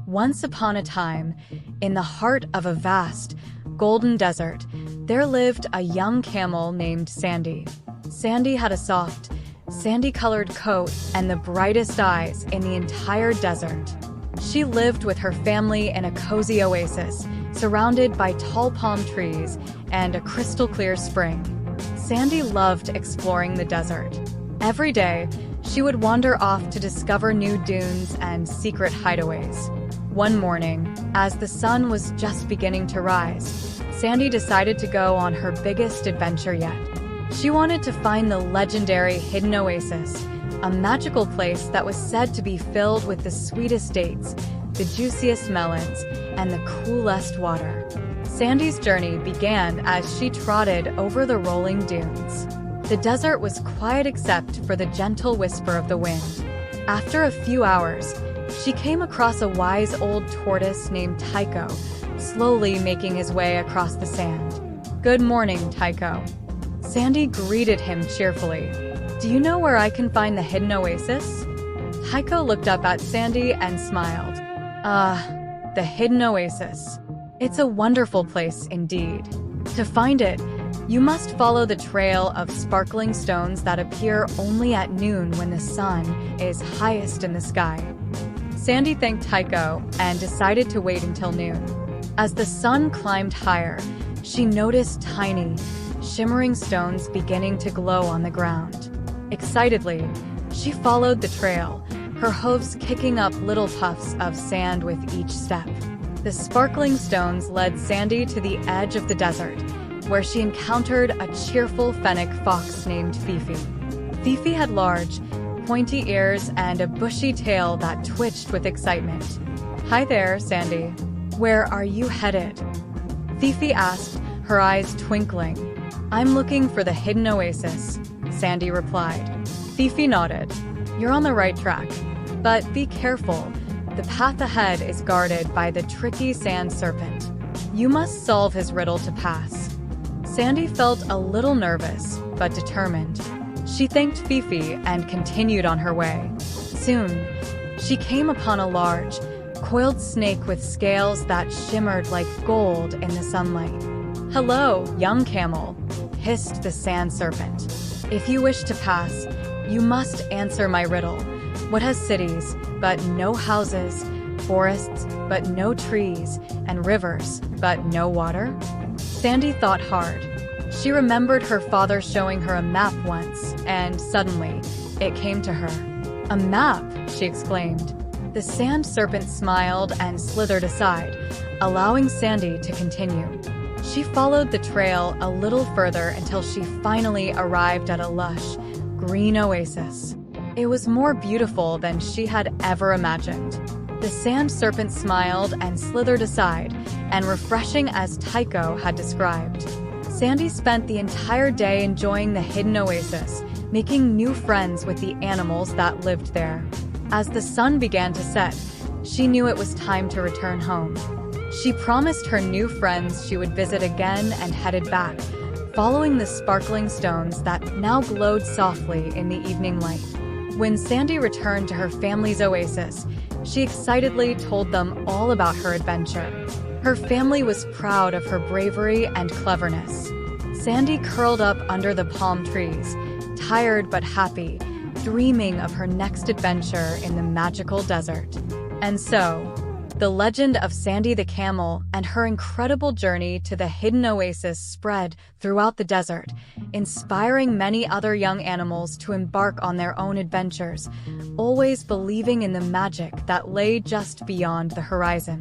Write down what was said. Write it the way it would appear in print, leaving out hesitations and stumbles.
Once upon a time, in the heart of a vast, golden desert, there lived a young camel named Sandy. Sandy had a soft, sandy-colored coat and the brightest eyes in the entire desert. She lived with her family in a cozy oasis, surrounded by tall palm trees and a crystal-clear spring. Sandy loved exploring the desert. Every day, she would wander off to discover new dunes and secret hideaways. One morning, as the sun was just beginning to rise, Sandy decided to go on her biggest adventure yet. She wanted to find the legendary Hidden Oasis, a magical place that was said to be filled with the sweetest dates, the juiciest melons, and the coolest water. Sandy's journey began as she trotted over the rolling dunes. The desert was quiet except for the gentle whisper of the wind. After a few hours, she came across a wise old tortoise named Tycho, slowly making his way across the sand. "Good morning, Tycho." Sandy greeted him cheerfully. "Do you know where I can find the Hidden Oasis?" Tycho looked up at Sandy and smiled. The Hidden Oasis. It's a wonderful place indeed. To find it, you must follow the trail of sparkling stones that appear only at noon when the sun is highest in the sky." Sandy thanked Tycho and decided to wait until noon. As the sun climbed higher, she noticed tiny, shimmering stones beginning to glow on the ground. Excitedly, she followed the trail, her hooves kicking up little puffs of sand with each step. The sparkling stones led Sandy to the edge of the desert, where she encountered a cheerful fennec fox named Fifi. Fifi had large, pointy ears and a bushy tail that twitched with excitement. "Hi there, Sandy. Where are you headed?" Fifi asked, her eyes twinkling. "I'm looking for the Hidden Oasis," Sandy replied. Fifi nodded. "You're on the right track, but be careful. The path ahead is guarded by the tricky sand serpent. You must solve his riddle to pass." Sandy felt a little nervous, but determined. She thanked Fifi and continued on her way. Soon, she came upon a large, coiled snake with scales that shimmered like gold in the sunlight. "Hello, young camel," hissed the sand serpent. "If you wish to pass, you must answer my riddle. What has cities, but no houses, forests, but no trees, and rivers, but no water?" Sandy thought hard. She remembered her father showing her a map once, and suddenly, it came to her. "A map!" she exclaimed. The sand serpent smiled and slithered aside, allowing Sandy to continue. She followed the trail a little further until she finally arrived at a lush, green oasis. It was more beautiful than she had ever imagined. The sand serpent smiled and slithered aside, and refreshing as Tycho had described. Sandy spent the entire day enjoying the Hidden Oasis, making new friends with the animals that lived there. As the sun began to set, she knew it was time to return home. She promised her new friends she would visit again and headed back, following the sparkling stones that now glowed softly in the evening light. When Sandy returned to her family's oasis, she excitedly told them all about her adventure. Her family was proud of her bravery and cleverness. Sandy curled up under the palm trees, tired but happy, dreaming of her next adventure in the magical desert. And so, the legend of Sandy the Camel and her incredible journey to the Hidden Oasis spread throughout the desert, inspiring many other young animals to embark on their own adventures, always believing in the magic that lay just beyond the horizon.